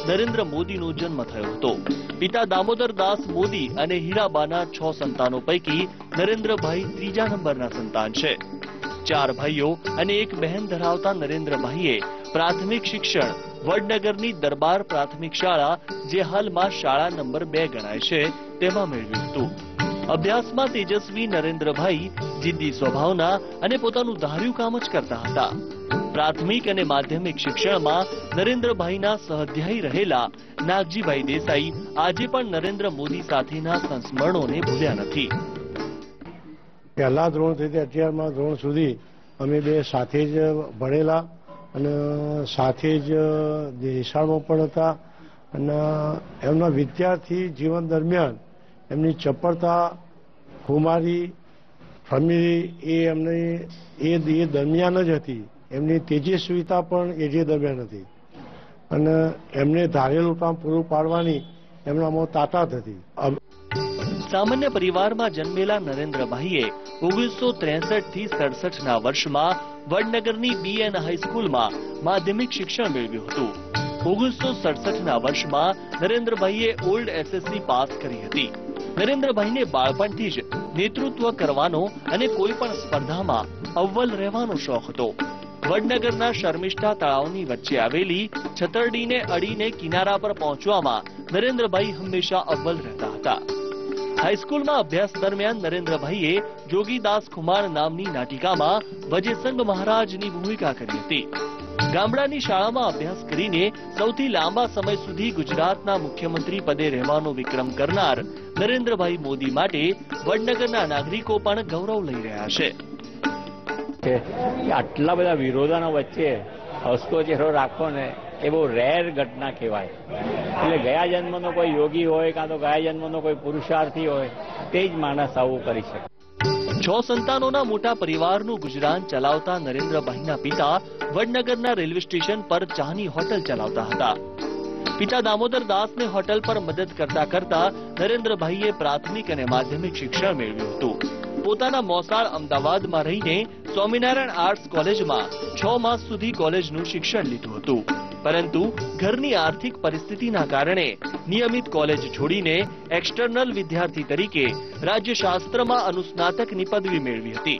નરેન્દ્ર મોદીનો જન્મ થયો હતો. પિતા દામોદર દાસ મોદી અને હીરાબાના 6 સંતાનો પૈકી નરેન્દ્રભાઈ ત્રીજા નંબરના સંતાન છે. 4 ભાઈઓ અને 1 બહેન ધરાવતા નરેન્દ્રભાઈએ પ્રાથમિક શિક્ષણ વડનગરની દરબાર પ્રાથમિક શાળા, જે હાલમાં શાળા નંબર 2 ગણાય છે, તેમાં મેળવ્યું હતું. અભ્યાસમાં તેજસ્વી નરેન્દ્રભાઈ જિદ્દી સ્વભાવના અને પોતાનું ધાર્યું કામ જ કરતા હતા. પ્રાથમિક અને માધ્યમિક શિક્ષણમાં નરેન્દ્રભાઈના સહઅધ્યાયી રહેલા નાગજીભાઈ દેસાઈ આજે પણ નરેન્દ્ર મોદી સાથેના સંસ્મરણોને ભૂલ્યા નથી. પહેલા ધોરણથી 11મા ધોરણ સુધી અમે બે સાથે જ ભણેલા અને સાથે જ નિશાળમાં પણ હતા. અને એમના વિદ્યાર્થી જીવન દરમિયાન એમની ચપળતા, ખુમારી, ફમીરી એ એમની એ દરમિયાન જ હતી. એમની તેજસ્વીતા પણ એ જે દરમિયાન હતી અને એમને ધારેલું કામ પૂરું પાડવાની એમનામાં તાકાત હતી. સામાન્ય પરિવારમાં જન્મેલા નરેન્દ્રભાઈએ 1963 થી 67ના વર્ષમાં વડનગરની BN હાઈસ્કૂલમાં માધ્યમિક શિક્ષણ મેળવ્યું હતું. 1967ના વર્ષમાં નરેન્દ્રભાઈએ ઓલ્ડ SSC પાસ કરી હતી. નરેન્દ્રભાઈને બાળપણથી જ નેતૃત્વ કરવાનો અને કોઈ પણ સ્પર્ધામાં અવ્વલ રહેવાનો શોખ હતો. વડનગરના શર્મિષ્ઠા તળાવની વચ્ચે આવેલી છતરડીને અડીને કિનારા પર પહોંચવામાં નરેન્દ્રભાઈ હંમેશા અવ્વલ રહેતા હતા. હાઈસ્કૂલમાં અભ્યાસ દરમિયાન નરેન્દ્રભાઈએ જોગીદાસ ખુમાણ નામની નાટિકામાં વજેસંગ મહારાજની ભૂમિકા કરી હતી. ગામડાની શાળામાં અભ્યાસ કરીને સૌથી લાંબા સમય સુધી ગુજરાતના મુખ્યમંત્રી પદે રહેવાનો વિક્રમ કરનાર નરેન્દ્રભાઈ મોદી માટે વડનગરના નાગરિકો પણ ગૌરવ લઈ રહ્યા છે. આટલા બધા વિરોધોનો વચ્ચે હસતો ચહેરો રાખો ને એ બહુ રેર ઘટના કહેવાય. એટલે ગયા જન્મનો કોઈ યોગી હોય કાં તો ગયા જન્મનો કોઈ પુરુષાર્થી હોય તે જ માણસ આવું કરી શકે. 6 સંતાનોના મોટા પરિવારનું ગુજરાન ચલાવતા નરેન્દ્રભાઈના પિતા વડનગરના રેલવે સ્ટેશન પર ચાની હોટલ ચલાવતા હતા. પિતા દામોદર દાસને હોટલ પર મદદ કરતા કરતા નરેન્દ્રભાઈએ પ્રાથમિક અને માધ્યમિક શિક્ષણ મેળવ્યું હતું. પોતાના મોસાળ અમદાવાદમાં રહીને સ્વામિનારાયણ આર્ટ્સ કોલેજમાં 6 માસ સુધી કોલેજનું શિક્ષણ લીધું હતું. પરંતુ ઘરની આર્થિક પરિસ્થિતિના કારણે નિયમિત કોલેજ છોડીને એક્સટર્નલ વિદ્યાર્થી તરીકે રાજ્યશાસ્ત્રમાં અનુસ્નાતકની પદવી મેળવી હતી.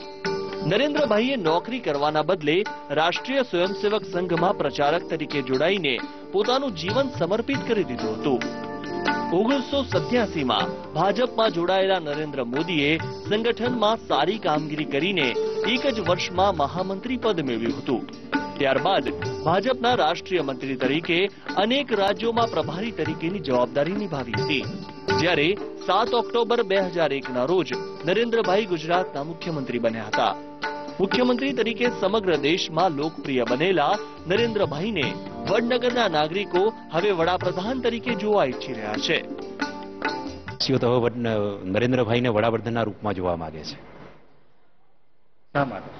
નરેન્દ્રભાઈએ નોકરી કરવાના બદલે રાષ્ટ્રીય સ્વયંસેવક સંઘમાં પ્રચારક તરીકે જોડાઈને પોતાનું જીવન સમર્પિત કરી દીધું હતું. 1987માં ભાજપમાં જોડાયેલા નરેન્દ્ર મોદીએ સંગઠનમાં સારી કામગીરી કરીને એક જ વર્ષમાં મહામંત્રી પદ મેળવ્યું હતું. ત્યારબાદ ભાજપના રાષ્ટ્રીય મંત્રી તરીકે અનેક રાજ્યોમાં પ્રભારી તરીકેની જવાબદારી નિભાવી હતી. જ્યારે 7 ઓક્ટોબર 2001ના રોજ નરેન્દ્રભાઈ ગુજરાતના મુખ્યમંત્રી બન્યા હતા. મુખ્યમંત્રી તરીકે સમગ્ર દેશમાં લોકપ્રિય બનેલા નરેન્દ્રભાઈને વડનગરના નાગરિકો હવે વડાપ્રધાન તરીકે જોવા ઈચ્છી રહ્યા છે. તો હવે નરેન્દ્રભાઈને વડાપ્રધાનના રૂપમાં જોવા માંગે છે. શા માટે?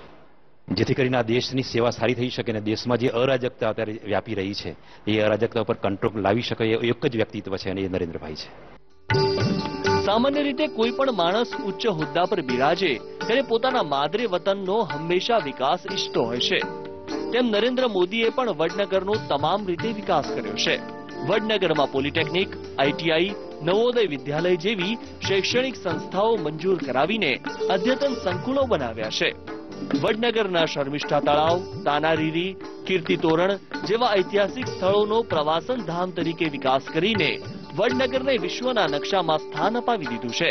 જેથી કરીને આ દેશની સેવા સારી થઈ શકે અને દેશમાં જે અરાજકતા અત્યારે વ્યાપી રહી છે એ અરાજકતા પર કંટ્રોલ લાવી શકે એ એક જ વ્યક્તિત્વ છે અને એ નરેન્દ્રભાઈ છે. સામાન્ય રીતે કોઈ પણ માણસ ઉચ્ચ હોદ્દા પર બિરાજે ત્યારે પોતાના માદરે વતનનો હંમેશા વિકાસ ઈચ્છતો હોય છે. તેમ નરેન્દ્ર મોદીએ પણ વડનગરનો તમામ રીતે વિકાસ કર્યો છે. વડનગરમાં પોલિટેકનિક, ITI, નવોદય વિદ્યાલય જેવી શૈક્ષણિક સંસ્થાઓ મંજૂર કરાવીને અદ્યતન સંકુલો બનાવ્યા છે. વડનગરના શર્મિષ્ઠા તળાવ, તાનારીરી, કીર્તિ તોરણ જેવા ઐતિહાસિક સ્થળોનો પ્રવાસન ધામ તરીકે વિકાસ કરીને વડનગરને વિશ્વના નકશામાં સ્થાન અપાવી દીધું છે.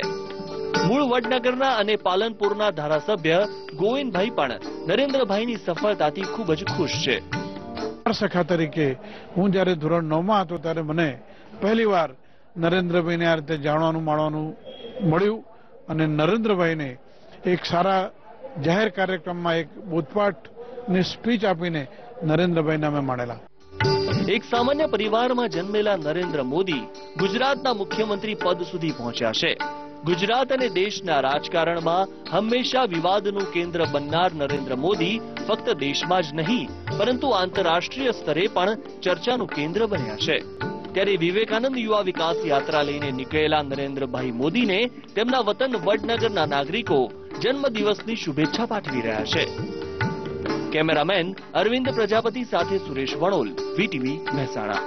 મૂળ વડનગરના અને પાલનપુરના ધારાસભ્ય ગોવિંદભાઈ પણ નરેન્દ્રભાઈની સફળતાથી ખૂબ જ ખુશ છે. સખા તરીકે હું જ્યારે ધોરણ 9માં હતો ત્યારે મને પહેલીવાર નરેન્દ્રભાઈને આ રીતે જાણવાનું માણવાનું મળ્યું અને નરેન્દ્રભાઈને એક સારા જાહેર કાર્યક્રમમાં એક બોધપાઠની સ્પીચ આપીને નરેન્દ્રભાઈને અમે માણેલા. એક સામાન્ય પરિવારમાં જન્મેલા નરેન્દ્ર મોદી ગુજરાતના મુખ્યમંત્રી પદ સુધી પહોંચ્યા છે. ગુજરાત અને દેશના રાજકારણમાં હંમેશા વિવાદનું કેન્દ્ર બનનાર નરેન્દ્ર મોદી ફક્ત દેશમાં જ નહીં પરંતુ આંતરરાષ્ટ્રીય સ્તરે પણ ચર્ચાનું કેન્દ્ર બન્યા છે. ત્યારે વિવેકાનંદ યુવા વિકાસ યાત્રા લઈને નીકળેલા નરેન્દ્રભાઈ મોદીને તેમના વતન વડનગરના નાગરિકો જન્મદિવસની શુભેચ્છા પાઠવી રહ્યા છે. કેમેરામેન અરવિંદ પ્રજાપતિ સાથે સુરેશ વણોલ, VTV મહેસાણા.